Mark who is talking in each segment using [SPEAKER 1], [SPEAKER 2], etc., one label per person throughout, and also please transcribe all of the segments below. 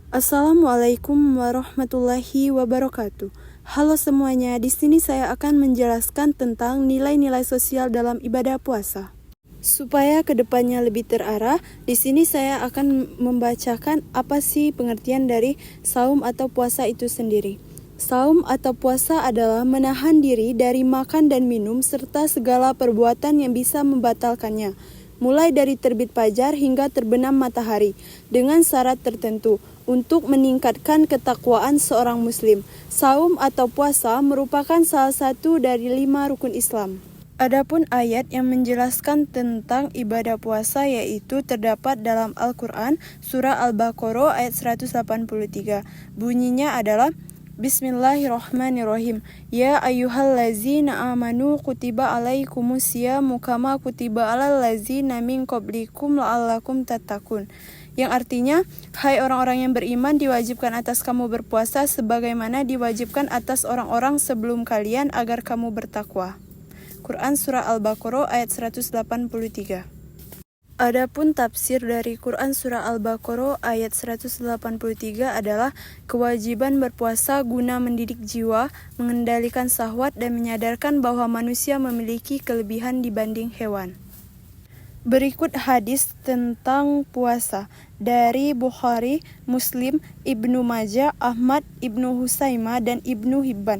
[SPEAKER 1] Assalamualaikum warahmatullahi wabarakatuh. Halo semuanya, di sini saya akan menjelaskan tentang nilai-nilai sosial dalam ibadah puasa. Supaya kedepannya lebih terarah, di sini saya akan membacakan apa sih pengertian dari saum atau puasa itu sendiri. Saum atau puasa adalah menahan diri dari makan dan minum serta segala perbuatan yang bisa membatalkannya, mulai dari terbit fajar hingga terbenam matahari, dengan syarat tertentu untuk meningkatkan ketakwaan seorang muslim. Saum atau puasa merupakan salah satu dari 5 rukun Islam. Adapun ayat yang menjelaskan tentang ibadah puasa yaitu terdapat dalam Al-Quran, surah Al-Baqarah ayat 183. Bunyinya adalah Bismillahirrahmanirrahim. Ya ayyuhallazina amanu kutiba alaikumusyamu kama kutiba alal ladzina min qablikum la'allakum tattaqun. Yang artinya, hai orang-orang yang beriman, diwajibkan atas kamu berpuasa sebagaimana diwajibkan atas orang-orang sebelum kalian agar kamu bertakwa. Quran surah Al-Baqarah ayat 183. Adapun tafsir dari Quran surah Al-Baqarah ayat 183 adalah kewajiban berpuasa guna mendidik jiwa, mengendalikan syahwat dan menyadarkan bahwa manusia memiliki kelebihan dibanding hewan. Berikut hadis tentang puasa dari Bukhari, Muslim, Ibnu Majah, Ahmad, Ibnu Husaimah, dan Ibnu Hibban.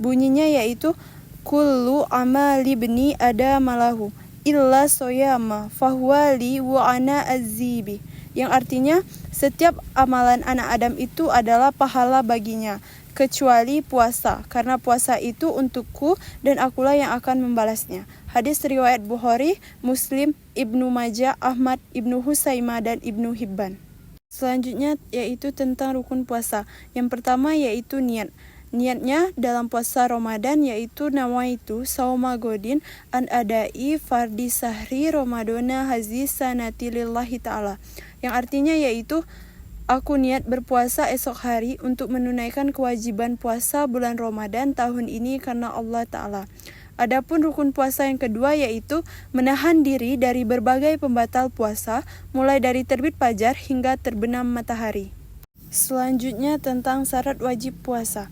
[SPEAKER 1] Bunyinya yaitu kullu amali ibni adamalahu illa soyama fahuwa li wa ana azibi. Yang artinya setiap amalan anak Adam itu adalah pahala baginya kecuali puasa, karena puasa itu untukku dan akulah yang akan membalasnya. Hadis riwayat Bukhari, Muslim, Ibnu Majah, Ahmad, Ibnu Husaimah, dan Ibnu Hibban. Selanjutnya yaitu tentang rukun puasa. Yang pertama yaitu niat. Niatnya dalam puasa Ramadan yaitu nawaitu sauma godin an adai fardi sahri Ramadana hazi sanati lillahi ta'ala. Yang artinya yaitu aku niat berpuasa esok hari untuk menunaikan kewajiban puasa bulan Ramadan tahun ini karena Allah Ta'ala. Adapun rukun puasa yang kedua yaitu menahan diri dari berbagai pembatal puasa, mulai dari terbit fajar hingga terbenam matahari. Selanjutnya tentang syarat wajib puasa.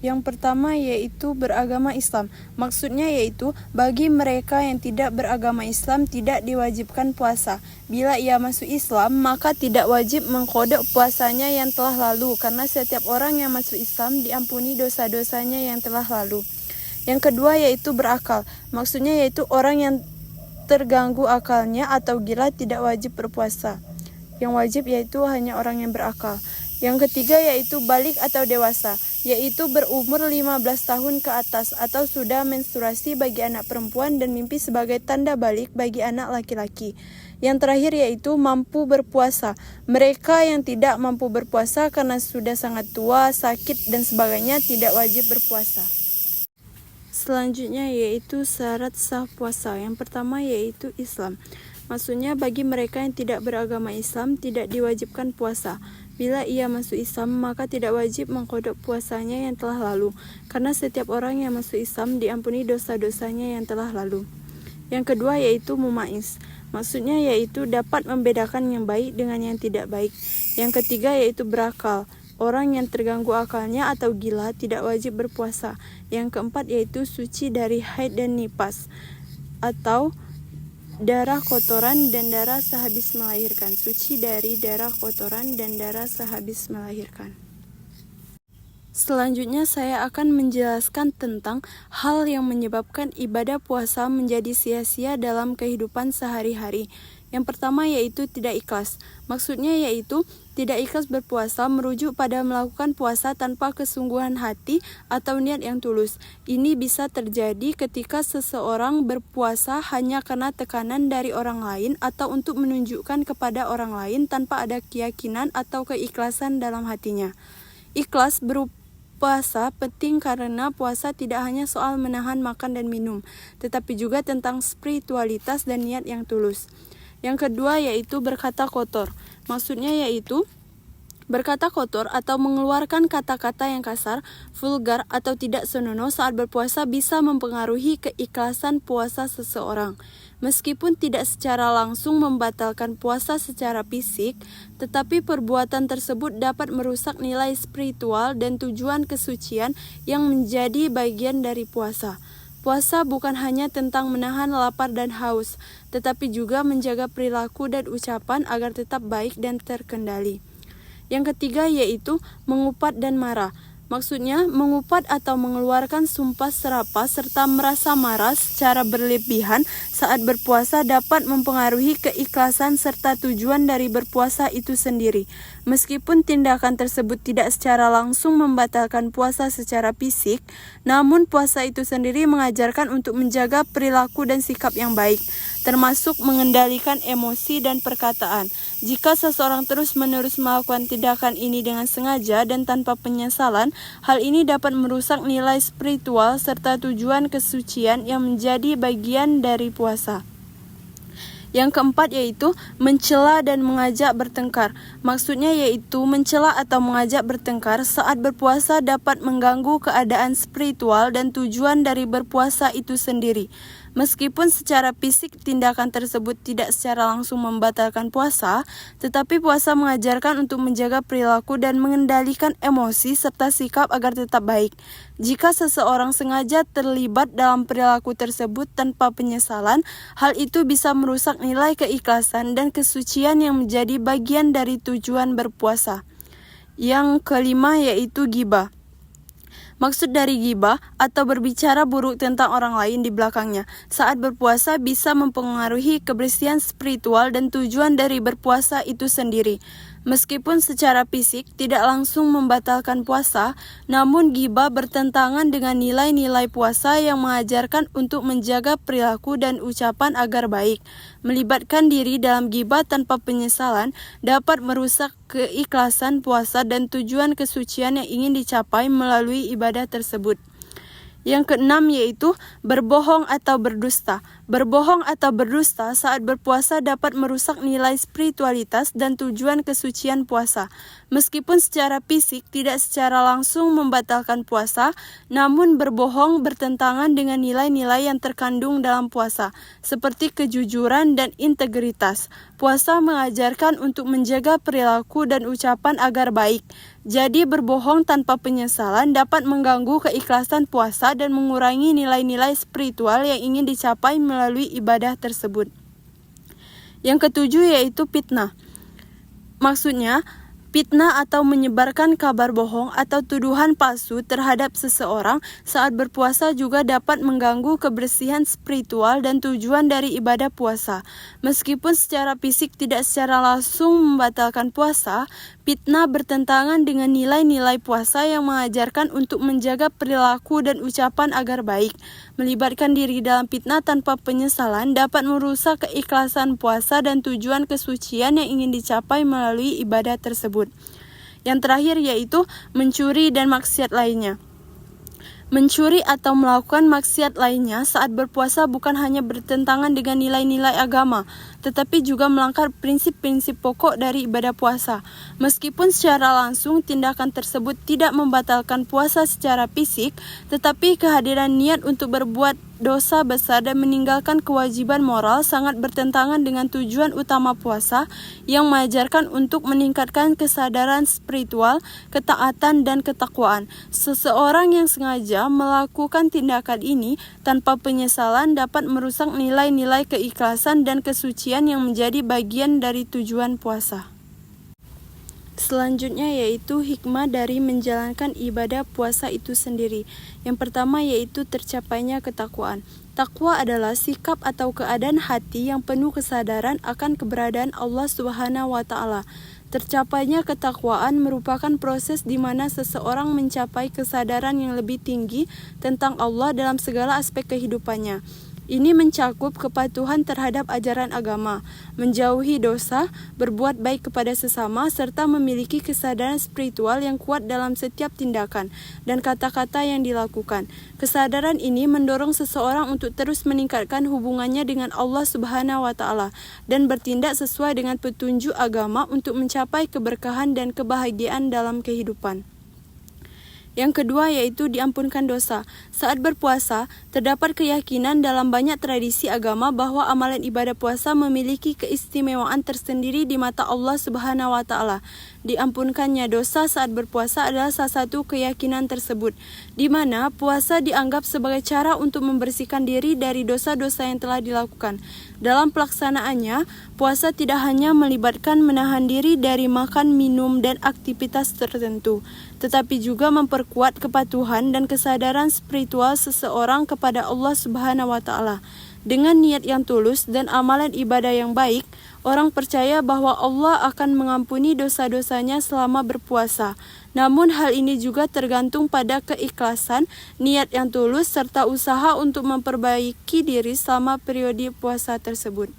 [SPEAKER 1] Yang pertama yaitu beragama Islam. Maksudnya yaitu bagi mereka yang tidak beragama Islam tidak diwajibkan puasa. Bila ia masuk Islam maka tidak wajib mengqadha puasanya yang telah lalu, karena setiap orang yang masuk Islam diampuni dosa-dosanya yang telah lalu. Yang kedua yaitu berakal. Maksudnya yaitu orang yang terganggu akalnya atau gila tidak wajib berpuasa. Yang wajib yaitu hanya orang yang berakal. Yang ketiga yaitu balik atau dewasa, yaitu berumur 15 tahun ke atas atau sudah menstruasi bagi anak perempuan dan mimpi sebagai tanda balik bagi anak laki-laki. Yang terakhir yaitu mampu berpuasa. Mereka yang tidak mampu berpuasa karena sudah sangat tua, sakit, dan sebagainya tidak wajib berpuasa. Selanjutnya yaitu syarat sah puasa. Yang pertama yaitu Islam. Maksudnya bagi mereka yang tidak beragama Islam tidak diwajibkan puasa. Bila ia masuk Islam maka tidak wajib mengqadha puasanya yang telah lalu, karena setiap orang yang masuk Islam diampuni dosa-dosanya yang telah lalu. Yang kedua yaitu mumaiz. Maksudnya yaitu dapat membedakan yang baik dengan yang tidak baik. Yang ketiga yaitu berakal. Orang yang terganggu akalnya atau gila tidak wajib berpuasa. Yang keempat yaitu suci dari haid dan nifas atau darah kotoran dan darah sehabis melahirkan. Suci dari darah kotoran dan darah sehabis melahirkan. Selanjutnya saya akan menjelaskan tentang hal yang menyebabkan ibadah puasa menjadi sia-sia dalam kehidupan sehari-hari. Yang pertama yaitu tidak ikhlas. Maksudnya yaitu tidak ikhlas berpuasa merujuk pada melakukan puasa tanpa kesungguhan hati atau niat yang tulus. Ini bisa terjadi ketika seseorang berpuasa hanya karena tekanan dari orang lain atau untuk menunjukkan kepada orang lain tanpa ada keyakinan atau keikhlasan dalam hatinya. Ikhlas berpuasa penting karena puasa tidak hanya soal menahan makan dan minum, tetapi juga tentang spiritualitas dan niat yang tulus. Yang kedua yaitu berkata kotor. Maksudnya yaitu Berkata kotor atau mengeluarkan kata-kata yang kasar, vulgar, atau tidak senonoh saat berpuasa bisa mempengaruhi keikhlasan puasa seseorang. Meskipun tidak secara langsung membatalkan puasa secara fisik, tetapi perbuatan tersebut dapat merusak nilai spiritual dan tujuan kesucian yang menjadi bagian dari puasa. Puasa bukan hanya tentang menahan lapar dan haus, tetapi juga menjaga perilaku dan ucapan agar tetap baik dan terkendali. Yang ketiga yaitu mengupat dan marah. Maksudnya, mengupat atau mengeluarkan sumpah serapah serta merasa marah secara berlebihan saat berpuasa dapat mempengaruhi keikhlasan serta tujuan dari berpuasa itu sendiri. Meskipun tindakan tersebut tidak secara langsung membatalkan puasa secara fisik, namun puasa itu sendiri mengajarkan untuk menjaga perilaku dan sikap yang baik, termasuk mengendalikan emosi dan perkataan. Jika seseorang terus-menerus melakukan tindakan ini dengan sengaja dan tanpa penyesalan, hal ini dapat merusak nilai spiritual serta tujuan kesucian yang menjadi bagian dari puasa. Yang keempat yaitu mencela dan mengajak bertengkar. Maksudnya yaitu mencela atau mengajak bertengkar saat berpuasa dapat mengganggu keadaan spiritual dan tujuan dari berpuasa itu sendiri. Meskipun secara fisik tindakan tersebut tidak secara langsung membatalkan puasa, tetapi puasa mengajarkan untuk menjaga perilaku dan mengendalikan emosi serta sikap agar tetap baik. Jika seseorang sengaja terlibat dalam perilaku tersebut tanpa penyesalan, hal itu bisa merusak nilai keikhlasan dan kesucian yang menjadi bagian dari tujuan berpuasa. Yang kelima yaitu ghibah. Maksud dari ghibah atau berbicara buruk tentang orang lain di belakangnya saat berpuasa bisa mempengaruhi kebersihan spiritual dan tujuan dari berpuasa itu sendiri. Meskipun secara fisik tidak langsung membatalkan puasa, namun ghibah bertentangan dengan nilai-nilai puasa yang mengajarkan untuk menjaga perilaku dan ucapan agar baik. Melibatkan diri dalam ghibah tanpa penyesalan dapat merusak keikhlasan puasa dan tujuan kesucian yang ingin dicapai melalui ibadah tersebut. Yang keenam yaitu berbohong atau berdusta. Berbohong atau berdusta saat berpuasa dapat merusak nilai spiritualitas dan tujuan kesucian puasa. Meskipun secara fisik tidak secara langsung membatalkan puasa, namun berbohong bertentangan dengan nilai-nilai yang terkandung dalam puasa, seperti kejujuran dan integritas. Puasa mengajarkan untuk menjaga perilaku dan ucapan agar baik. Jadi berbohong tanpa penyesalan dapat mengganggu keikhlasan puasa dan mengurangi nilai-nilai spiritual yang ingin dicapai melalui ibadah tersebut. Yang ketujuh yaitu fitnah. Maksudnya, fitnah atau menyebarkan kabar bohong atau tuduhan palsu terhadap seseorang saat berpuasa juga dapat mengganggu kebersihan spiritual dan tujuan dari ibadah puasa. Meskipun secara fisik tidak secara langsung membatalkan puasa, fitnah bertentangan dengan nilai-nilai puasa yang mengajarkan untuk menjaga perilaku dan ucapan agar baik. Melibatkan diri dalam fitnah tanpa penyesalan dapat merusak keikhlasan puasa dan tujuan kesucian yang ingin dicapai melalui ibadah tersebut. Yang terakhir yaitu mencuri dan maksiat lainnya. Mencuri atau melakukan maksiat lainnya saat berpuasa bukan hanya bertentangan dengan nilai-nilai agama, tetapi juga melanggar prinsip-prinsip pokok dari ibadah puasa. Meskipun secara langsung tindakan tersebut tidak membatalkan puasa secara fisik, tetapi kehadiran niat untuk berbuat dosa besar dan meninggalkan kewajiban moral sangat bertentangan dengan tujuan utama puasa yang mengajarkan untuk meningkatkan kesadaran spiritual, ketaatan, dan ketakwaan. Seseorang yang sengaja melakukan tindakan ini tanpa penyesalan dapat merusak nilai-nilai keikhlasan dan kesucian yang menjadi bagian dari tujuan puasa. Selanjutnya yaitu hikmah dari menjalankan ibadah puasa itu sendiri. Yang pertama yaitu tercapainya ketakwaan. Takwa adalah sikap atau keadaan hati yang penuh kesadaran akan keberadaan Allah Subhanahu wa Ta'ala. Tercapainya ketakwaan merupakan proses di mana seseorang mencapai kesadaran yang lebih tinggi tentang Allah dalam segala aspek kehidupannya. Ini mencakup kepatuhan terhadap ajaran agama, menjauhi dosa, berbuat baik kepada sesama, serta memiliki kesadaran spiritual yang kuat dalam setiap tindakan dan kata-kata yang dilakukan. Kesadaran ini mendorong seseorang untuk terus meningkatkan hubungannya dengan Allah Subhanahu wa Ta'ala dan bertindak sesuai dengan petunjuk agama untuk mencapai keberkahan dan kebahagiaan dalam kehidupan. Yang kedua yaitu diampunkan dosa. Saat berpuasa, terdapat keyakinan dalam banyak tradisi agama bahwa amalan ibadah puasa memiliki keistimewaan tersendiri di mata Allah Subhanahu wa Ta'ala. Diampunkannya dosa saat berpuasa adalah salah satu keyakinan tersebut, di mana puasa dianggap sebagai cara untuk membersihkan diri dari dosa-dosa yang telah dilakukan. Dalam pelaksanaannya, puasa tidak hanya melibatkan menahan diri dari makan, minum, dan aktivitas tertentu, tetapi juga memperkuat kepatuhan dan kesadaran spiritual seseorang kepada Allah Subhanahu wa Ta'ala. Dengan niat yang tulus dan amalan ibadah yang baik, orang percaya bahwa Allah akan mengampuni dosa-dosanya selama berpuasa. Namun hal ini juga tergantung pada keikhlasan, niat yang tulus, serta usaha untuk memperbaiki diri selama periode puasa tersebut.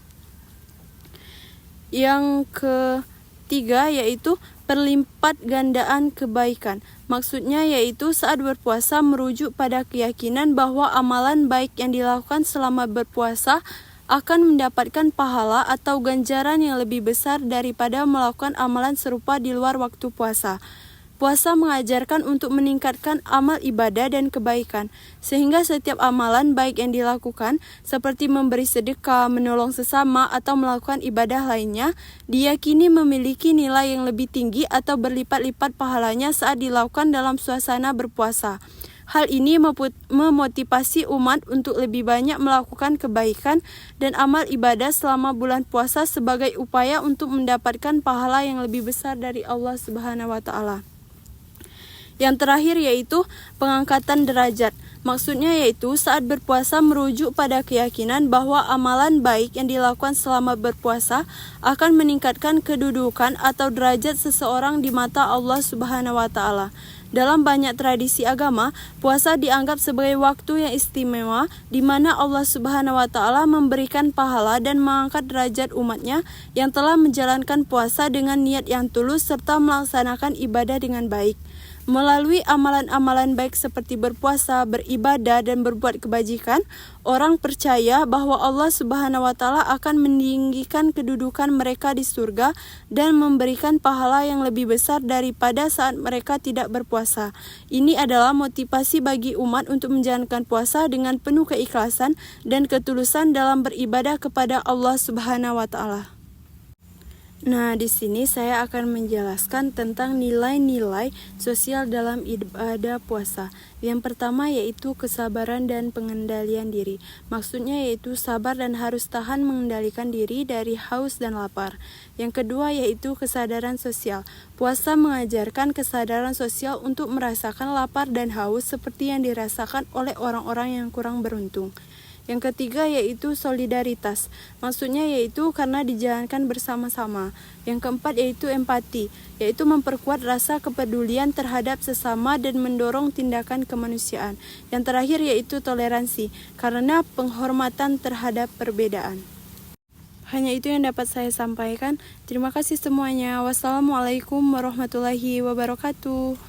[SPEAKER 1] Yang ketiga yaitu perlipat gandaan kebaikan. Maksudnya yaitu saat berpuasa merujuk pada keyakinan bahwa amalan baik yang dilakukan selama berpuasa akan mendapatkan pahala atau ganjaran yang lebih besar daripada melakukan amalan serupa di luar waktu puasa. Puasa mengajarkan untuk meningkatkan amal ibadah dan kebaikan, sehingga setiap amalan baik yang dilakukan, seperti memberi sedekah, menolong sesama, atau melakukan ibadah lainnya, diyakini memiliki nilai yang lebih tinggi atau berlipat-lipat pahalanya saat dilakukan dalam suasana berpuasa. Hal ini memotivasi umat untuk lebih banyak melakukan kebaikan dan amal ibadah selama bulan puasa sebagai upaya untuk mendapatkan pahala yang lebih besar dari Allah Subhanahu wa Ta'ala. Yang terakhir yaitu pengangkatan derajat. Maksudnya yaitu saat berpuasa merujuk pada keyakinan bahwa amalan baik yang dilakukan selama berpuasa akan meningkatkan kedudukan atau derajat seseorang di mata Allah Subhanahu wa Ta'ala. Dalam banyak tradisi agama, puasa dianggap sebagai waktu yang istimewa di mana Allah Subhanahu wa Ta'ala memberikan pahala dan mengangkat derajat umatnya yang telah menjalankan puasa dengan niat yang tulus serta melaksanakan ibadah dengan baik. Melalui amalan-amalan baik seperti berpuasa, beribadah, dan berbuat kebajikan, orang percaya bahwa Allah Subhanahu wa Ta'ala akan meninggikan kedudukan mereka di surga dan memberikan pahala yang lebih besar daripada saat mereka tidak berpuasa. Ini adalah motivasi bagi umat untuk menjalankan puasa dengan penuh keikhlasan dan ketulusan dalam beribadah kepada Allah Subhanahu wa Ta'ala. Nah, di sini saya akan menjelaskan tentang nilai-nilai sosial dalam ibadah puasa. Yang pertama yaitu kesabaran dan pengendalian diri. Maksudnya yaitu sabar dan harus tahan mengendalikan diri dari haus dan lapar. Yang kedua yaitu kesadaran sosial. Puasa mengajarkan kesadaran sosial untuk merasakan lapar dan haus seperti yang dirasakan oleh orang-orang yang kurang beruntung. Yang ketiga yaitu solidaritas, maksudnya yaitu karena dijalankan bersama-sama. Yang keempat yaitu empati, yaitu memperkuat rasa kepedulian terhadap sesama dan mendorong tindakan kemanusiaan. Yang terakhir yaitu toleransi, karena penghormatan terhadap perbedaan. Hanya itu yang dapat saya sampaikan. Terima kasih semuanya. Wassalamualaikum warahmatullahi wabarakatuh.